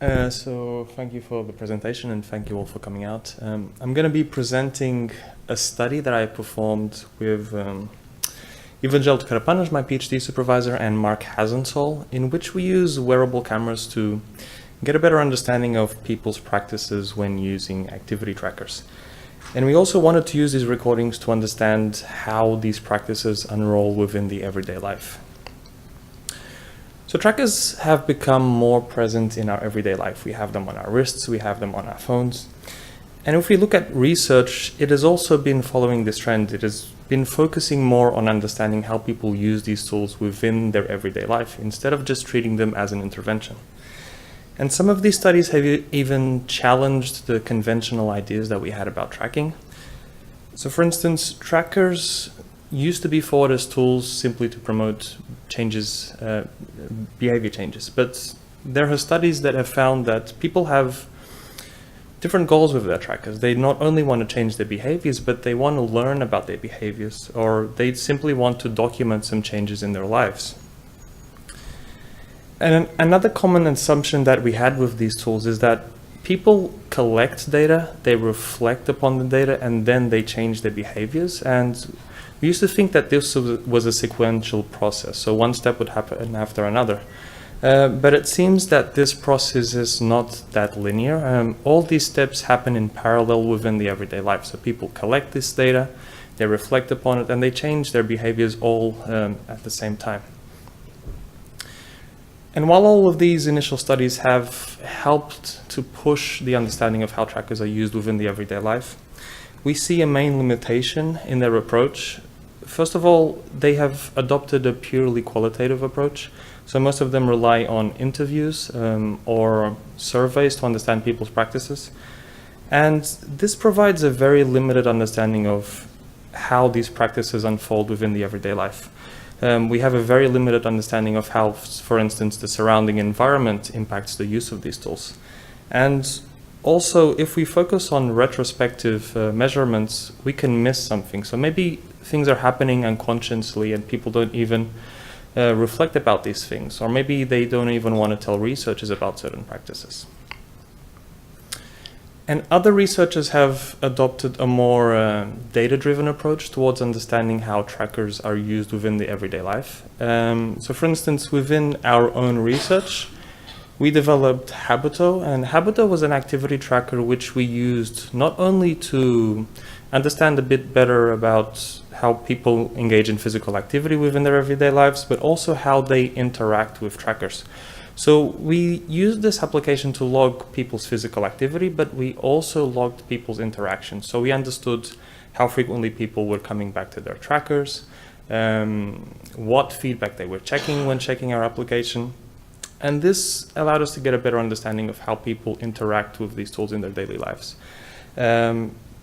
So thank you for the presentation and thank you all for coming out. I'm going to be presenting a study that I performed with Evangelos Karapanos, my PhD supervisor, and Marc Hassenzahl, in which we use wearable cameras to get a better understanding of people's practices when using activity trackers. And we also wanted to use these recordings to understand how these practices unroll within the everyday life. So trackers have become more present in our everyday life. We have them on our wrists, we have them on our phones. And if we look at research, it has also been following this trend. It has been focusing more on understanding how people use these tools within their everyday life, instead of just treating them as an intervention. And some of these studies have even challenged the conventional ideas that we had about tracking. So for instance, trackers used to be thought as tools simply to promote changes, behavior changes. But there are studies that have found that people have different goals with their trackers. They not only want to change their behaviors, but they want to learn about their behaviors, or they simply want to document some changes in their lives. And another common assumption that we had with these tools is that people collect data, they reflect upon the data, and then they change their behaviors. And we used to think that this was a sequential process, so one step would happen after another. But it seems that this process is not that linear. All these steps happen in parallel within the everyday life. So people collect this data, they reflect upon it, and they change their behaviors all at the same time. And while all of these initial studies have helped to push the understanding of how trackers are used within the everyday life, we see a main limitation in their approach. First of all, they have adopted a purely qualitative approach. So most of them rely on interviews or surveys to understand people's practices. And this provides a very limited understanding of how these practices unfold within the everyday life. We have a very limited understanding of how, for instance, the surrounding environment impacts the use of these tools. And also, if we focus on retrospective measurements, we can miss something. So maybe things are happening unconsciously and people don't even reflect about these things, or maybe they don't even want to tell researchers about certain practices. And other researchers have adopted a more data-driven approach towards understanding how trackers are used within the everyday life. So for instance, within our own research, we developed Habito, and Habito was an activity tracker which we used not only to understand a bit better about how people engage in physical activity within their everyday lives, but also how they interact with trackers. So we used this application to log people's physical activity, but we also logged people's interactions. So we understood how frequently people were coming back to their trackers, what feedback they were checking when checking our application. And this allowed us to get a better understanding of how people interact with these tools in their daily lives.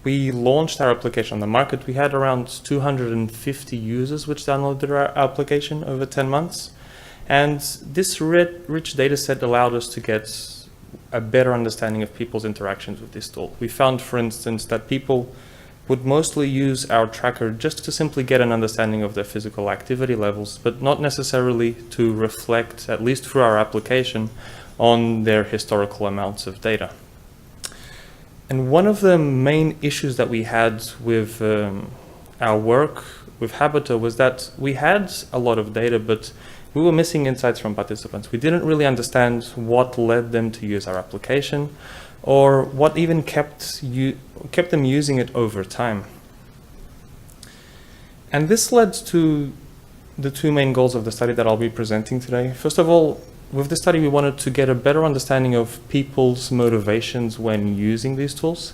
We launched our application on the market. We had around 250 users which downloaded our application over 10 months. And this rich data set allowed us to get a better understanding of people's interactions with this tool. We found, for instance, that people would mostly use our tracker just to simply get an understanding of their physical activity levels, but not necessarily to reflect, at least through our application, on their historical amounts of data. And one of the main issues that we had with our work with Habito was that we had a lot of data, but we were missing insights from participants. We didn't really understand what led them to use our application, or what even kept them using it over time. And this led to the two main goals of the study that I'll be presenting today. First of all, with the study, we wanted to get a better understanding of people's motivations when using these tools.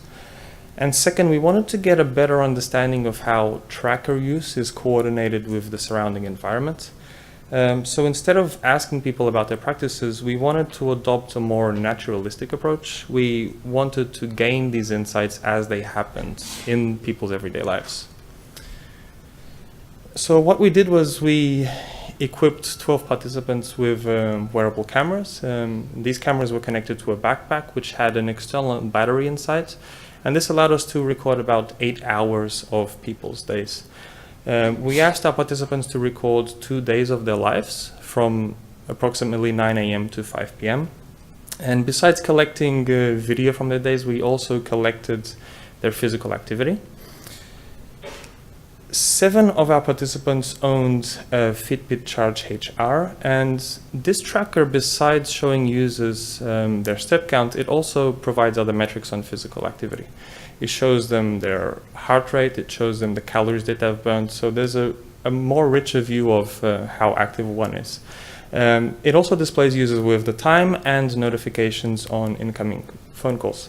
And second, we wanted to get a better understanding of how tracker use is coordinated with the surrounding environment. So instead of asking people about their practices, we wanted to adopt a more naturalistic approach. We wanted to gain these insights as they happened in people's everyday lives. So what we did was we equipped 12 participants with wearable cameras. These cameras were connected to a backpack which had an external battery inside, and this allowed us to record about 8 hours of people's days. We asked our participants to record 2 days of their lives from approximately 9 a.m. to 5 p.m. And besides collecting video from their days, we also collected their physical activity. 7 of our participants owned a Fitbit Charge HR, and this tracker, besides showing users their step count, it also provides other metrics on physical activity. It shows them their heart rate, it shows them the calories that they've burned, so there's a more richer view of how active one is. It also displays users with the time and notifications on incoming phone calls.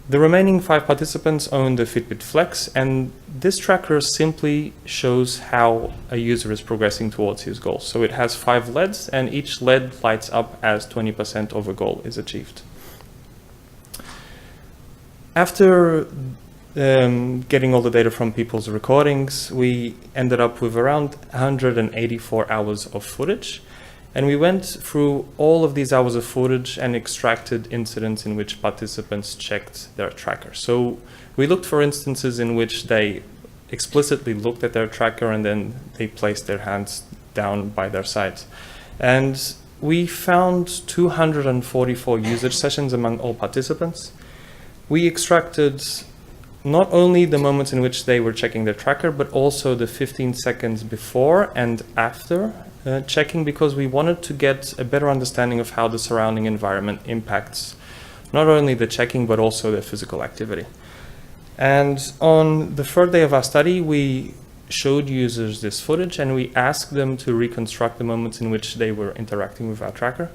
The remaining 5 participants own the Fitbit Flex, and this tracker simply shows how a user is progressing towards his goals. So it has 5 LEDs, and each LED lights up as 20% of a goal is achieved. After getting all the data from people's recordings, we ended up with around 184 hours of footage. And we went through all of these hours of footage and extracted incidents in which participants checked their tracker. So we looked for instances in which they explicitly looked at their tracker and then they placed their hands down by their side. And we found 244 usage sessions among all participants. We extracted not only the moments in which they were checking their tracker, but also the 15 seconds before and after checking, because we wanted to get a better understanding of how the surrounding environment impacts not only the checking, but also their physical activity. And on the 3rd day of our study, we showed users this footage and we asked them to reconstruct the moments in which they were interacting with our tracker.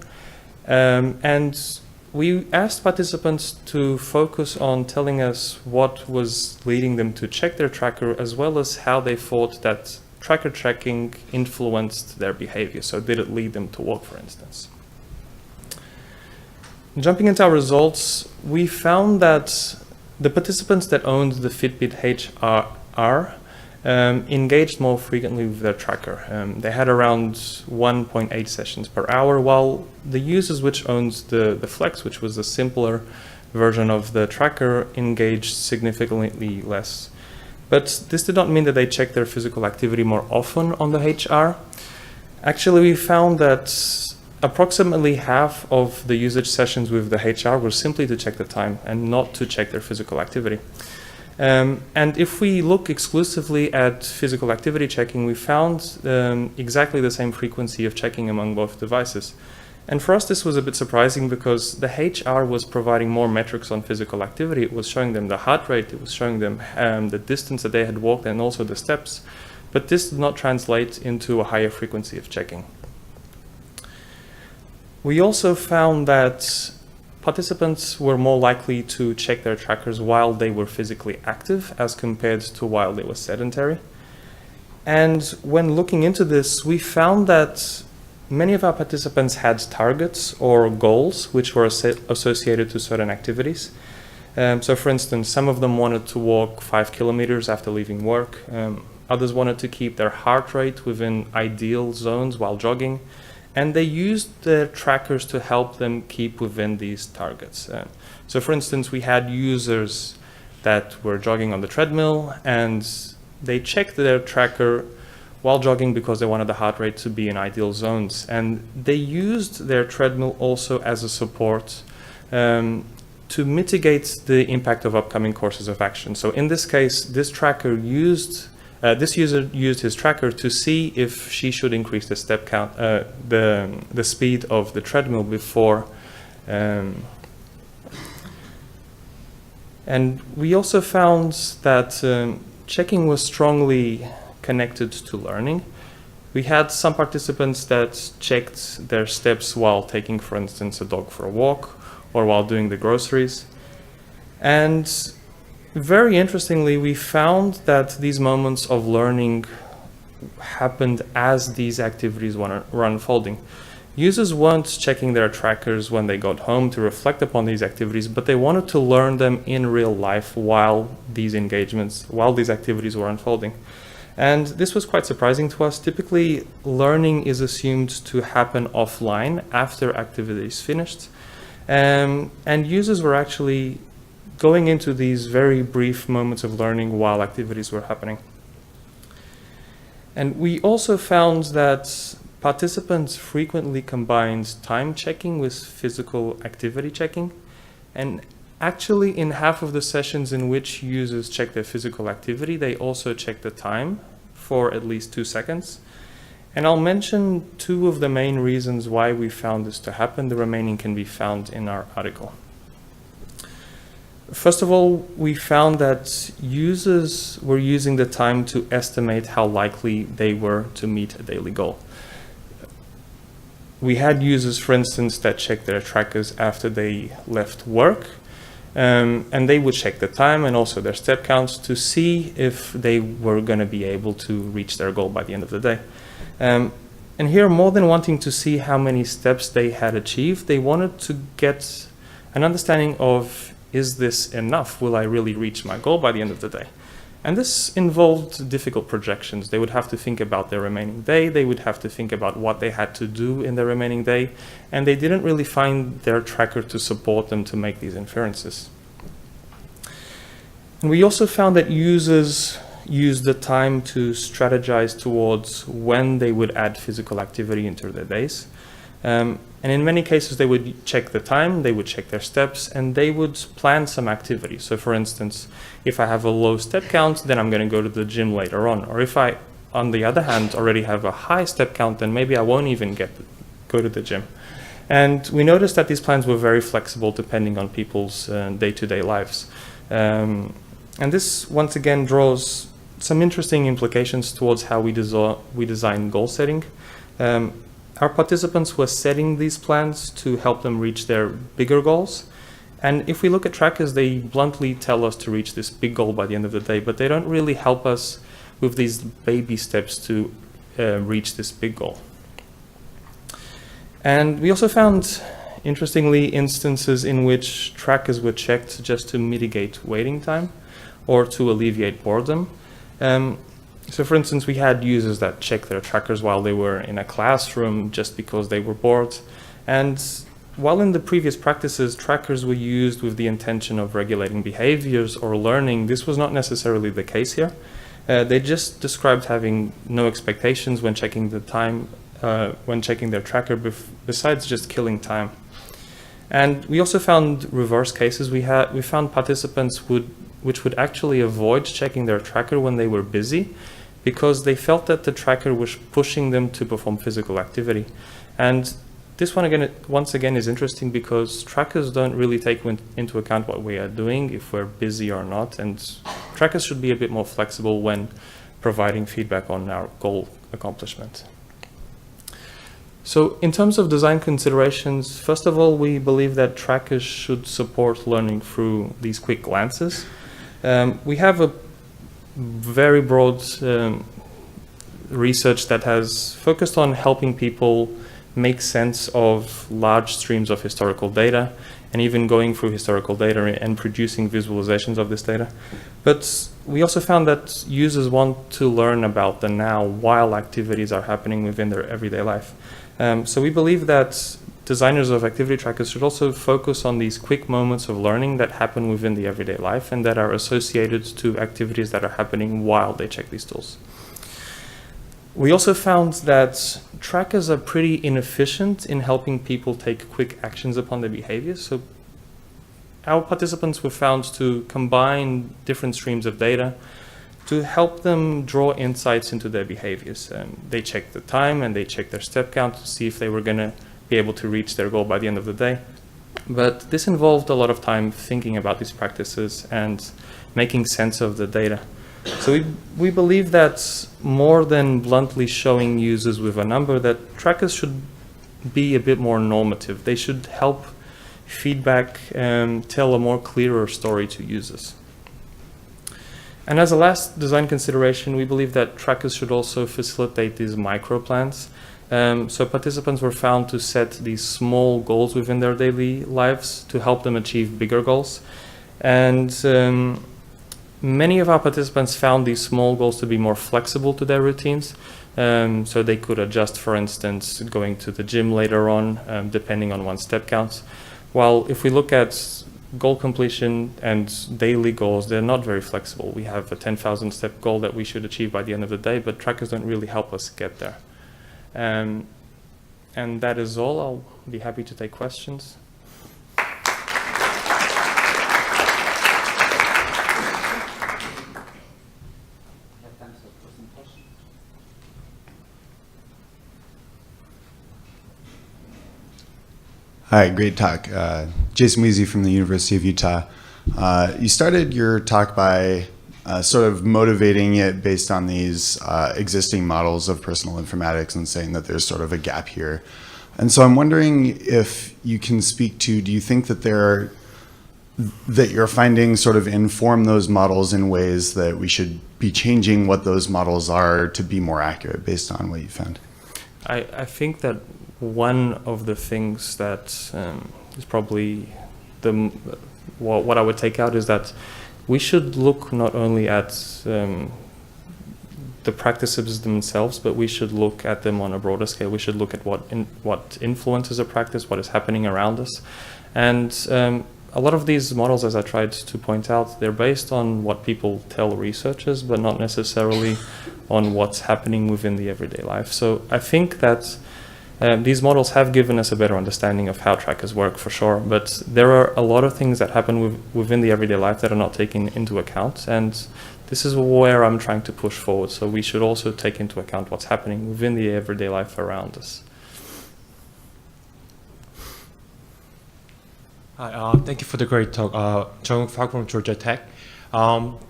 And we asked participants to focus on telling us what was leading them to check their tracker, as well as how they thought that tracker tracking influenced their behavior. So did it lead them to walk, for instance? Jumping into our results, we found that the participants that owned the Fitbit HR engaged more frequently with their tracker. They had around 1.8 sessions per hour, while the users which owned the Flex, which was a simpler version of the tracker, engaged significantly less. But this did not mean that they checked their physical activity more often on the HR. Actually, we found that approximately half of the usage sessions with the HR were simply to check the time and not to check their physical activity. And if we look exclusively at physical activity checking, we found exactly the same frequency of checking among both devices. And for us, this was a bit surprising because the HR was providing more metrics on physical activity. It was showing them the heart rate, it was showing them the distance that they had walked and also the steps. But this did not translate into a higher frequency of checking. We also found that participants were more likely to check their trackers while they were physically active as compared to while they were sedentary. And when looking into this, we found that many of our participants had targets or goals which were associated to certain activities. So for instance, some of them wanted to walk 5 kilometers after leaving work. Others wanted to keep their heart rate within ideal zones while jogging. And they used their trackers to help them keep within these targets. So for instance, we had users that were jogging on the treadmill and they checked their tracker while jogging because they wanted the heart rate to be in ideal zones. And they used their treadmill also as a support to mitigate the impact of upcoming courses of action. So in this case, this user used his tracker to see if she should increase the step count, the speed of the treadmill before. And we also found that checking was strongly connected to learning. We had some participants that checked their steps while taking, for instance, a dog for a walk or while doing the groceries. And very interestingly, we found that these moments of learning happened as these activities were unfolding. Users weren't checking their trackers when they got home to reflect upon these activities, but they wanted to learn them in real life while these activities were unfolding. And this was quite surprising to us. Typically, learning is assumed to happen offline after activities finished. And users were actually going into these very brief moments of learning while activities were happening. And we also found that participants frequently combined time checking with physical activity checking. And actually, in half of the sessions in which users check their physical activity, they also check the time for at least 2 seconds. And I'll mention 2 of the main reasons why we found this to happen. The remaining can be found in our article. First of all, we found that users were using the time to estimate how likely they were to meet a daily goal. We had users, for instance, that checked their trackers after they left work, and they would check the time and also their step counts to see if they were going to be able to reach their goal by the end of the day. And here, more than wanting to see how many steps they had achieved, they wanted to get an understanding of, is this enough? Will I really reach my goal by the end of the day? And this involved difficult projections. They would have to think about their remaining day, they would have to think about what they had to do in their remaining day, and they didn't really find their tracker to support them to make these inferences. And we also found that users used the time to strategize towards when they would add physical activity into their days. And in many cases, they would check the time, they would check their steps, and they would plan some activity. So for instance, if I have a low step count, then I'm going to go to the gym later on. Or if I, on the other hand, already have a high step count, then maybe I won't even go to the gym. And we noticed that these plans were very flexible depending on people's day-to-day lives. And this, once again, draws some interesting implications towards how we design goal setting. Our participants were setting these plans to help them reach their bigger goals. And if we look at trackers, they bluntly tell us to reach this big goal by the end of the day, but they don't really help us with these baby steps to reach this big goal. And we also found, interestingly, instances in which trackers were checked just to mitigate waiting time or to alleviate boredom. So for instance, we had users that checked their trackers while they were in a classroom just because they were bored. And while in the previous practices, trackers were used with the intention of regulating behaviors or learning, this was not necessarily the case here. They just described having no expectations when checking the time, when checking their tracker, besides just killing time. And we also found reverse cases. We found participants which would actually avoid checking their tracker when they were busy, because they felt that the tracker was pushing them to perform physical activity. And this one, again, once again, is interesting because trackers don't really take into account what we are doing, if we're busy or not, and trackers should be a bit more flexible when providing feedback on our goal accomplishment. So in terms of design considerations, first of all, we believe that trackers should support learning through these quick glances. We have a very broad research that has focused on helping people make sense of large streams of historical data and even going through historical data and producing visualizations of this data. But we also found that users want to learn about the now while activities are happening within their everyday life. So we believe that designers of activity trackers should also focus on these quick moments of learning that happen within the everyday life and that are associated to activities that are happening while they check these tools. We also found that trackers are pretty inefficient in helping people take quick actions upon their behaviors. So our participants were found to combine different streams of data to help them draw insights into their behaviors. They checked the time and they checked their step count to see if they were going to be able to reach their goal by the end of the day. But this involved a lot of time thinking about these practices and making sense of the data. So we believe that more than bluntly showing users with a number, that trackers should be a bit more normative. They should help feedback and tell a more clearer story to users. And as a last design consideration, we believe that trackers should also facilitate these micro plans. So participants were found to set these small goals within their daily lives to help them achieve bigger goals. And many of our participants found these small goals to be more flexible to their routines. So they could adjust, for instance, going to the gym later on, depending on one's step counts. While if we look at goal completion and daily goals, they're not very flexible. We have a 10,000 step goal that we should achieve by the end of the day, but trackers don't really help us get there. And that is all. I'll be happy to take questions. Hi, great talk. Jason Weezy from the University of Utah. You started your talk by sort of motivating it based on these existing models of personal informatics and saying that there's sort of a gap here. And so I'm wondering if you can speak to, do you think that that your findings sort of inform those models in ways that we should be changing what those models are to be more accurate based on what you found? I think that one of the things that is probably what I would take out is that we should look not only at the practices themselves, but we should look at them on a broader scale. We should look at what influences a practice, what is happening around us. And a lot of these models, as I tried to point out, they're based on what people tell researchers, but not necessarily on what's happening within the everyday life. So I think that these models have given us a better understanding of how trackers work, for sure, but there are a lot of things that happen within the everyday life that are not taken into account, and this is where I'm trying to push forward. So we should also take into account what's happening within the everyday life around us. Hi, thank you for the great talk. Jung Park from Georgia Tech.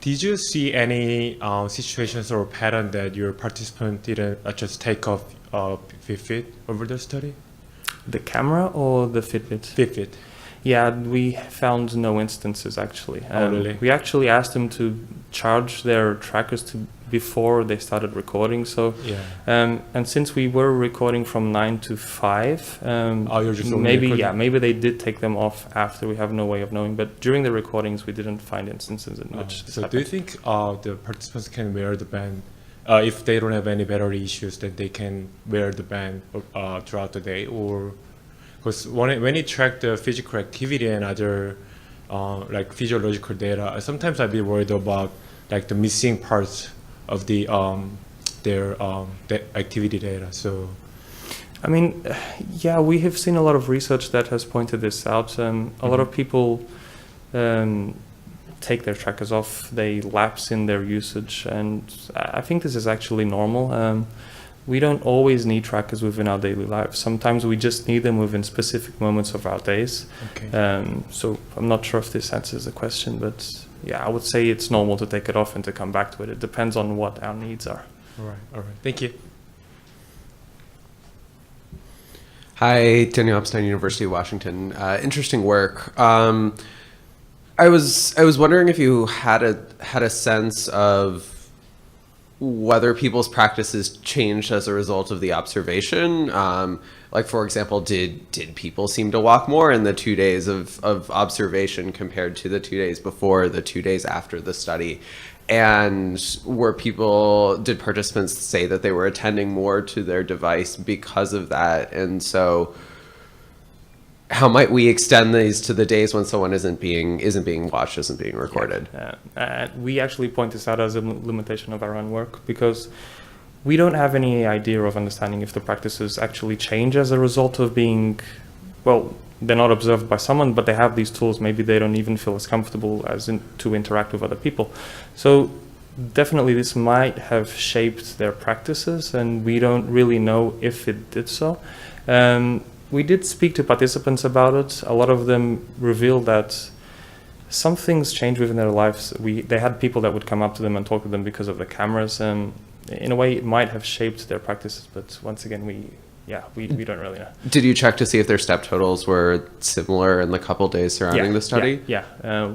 Did you see any situations or pattern that your participant didn't just take off Fitbit over the study? The camera or the Fitbit? Fitbit. Yeah, we found no instances actually. Oh, really? We actually asked them to charge their trackers before they started recording. So, yeah. And since we were recording from 9 to 5, you're just maybe they did take them off after. We have no way of knowing. But during the recordings, we didn't find instances in which this So happened. do you think the participants can wear the band? If they don't have any battery issues, then they can wear the band throughout the day? Or because when you track the physical activity and other like physiological data, sometimes I'd be worried about like the missing parts of the activity data. So, I mean, yeah, we have seen a lot of research that has pointed this out. A lot of people take their trackers off, they lapse in their usage, and I think this is actually normal. We don't always need trackers within our daily lives. Sometimes we just need them within specific moments of our days. okay. So I'm not sure if this answers the question, but yeah, I would say it's normal to take it off and to come back to it. It depends on what our needs are. All right. Thank you. Hi, Daniel Epstein, University of Washington. Interesting work. I was wondering if you had a sense of whether people's practices changed as a result of the observation. Like, for example, did people seem to walk more in the 2 days of observation compared to the 2 days before, the 2 days after the study? And did participants say that they were attending more to their device because of that? And so how might we extend these to the days when someone isn't being watched, isn't being recorded? We actually point this out as a limitation of our own work, because we don't have any idea of understanding if the practices actually change as a result of being, well, they're not observed by someone, but they have these tools. Maybe they don't even feel as comfortable to interact with other people. So definitely this might have shaped their practices, and we don't really know if it did so. We did speak to participants about it. A lot of them revealed that some things changed within their lives. They had people that would come up to them and talk to them because of the cameras. In a way, it might have shaped their practices, but once again, we don't really know. Did you check to see if their step totals were similar in the couple days surrounding the study? Yeah.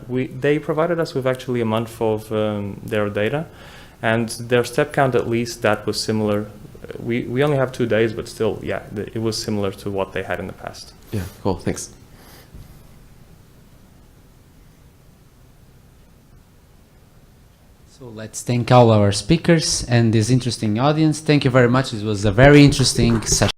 They provided us with actually a month of their data, and their step count, at least, that was similar. We only have 2 days, but still, yeah, it was similar to what they had in the past. Yeah, cool, thanks. So let's thank all our speakers and this interesting audience. Thank you very much. It was a very interesting session.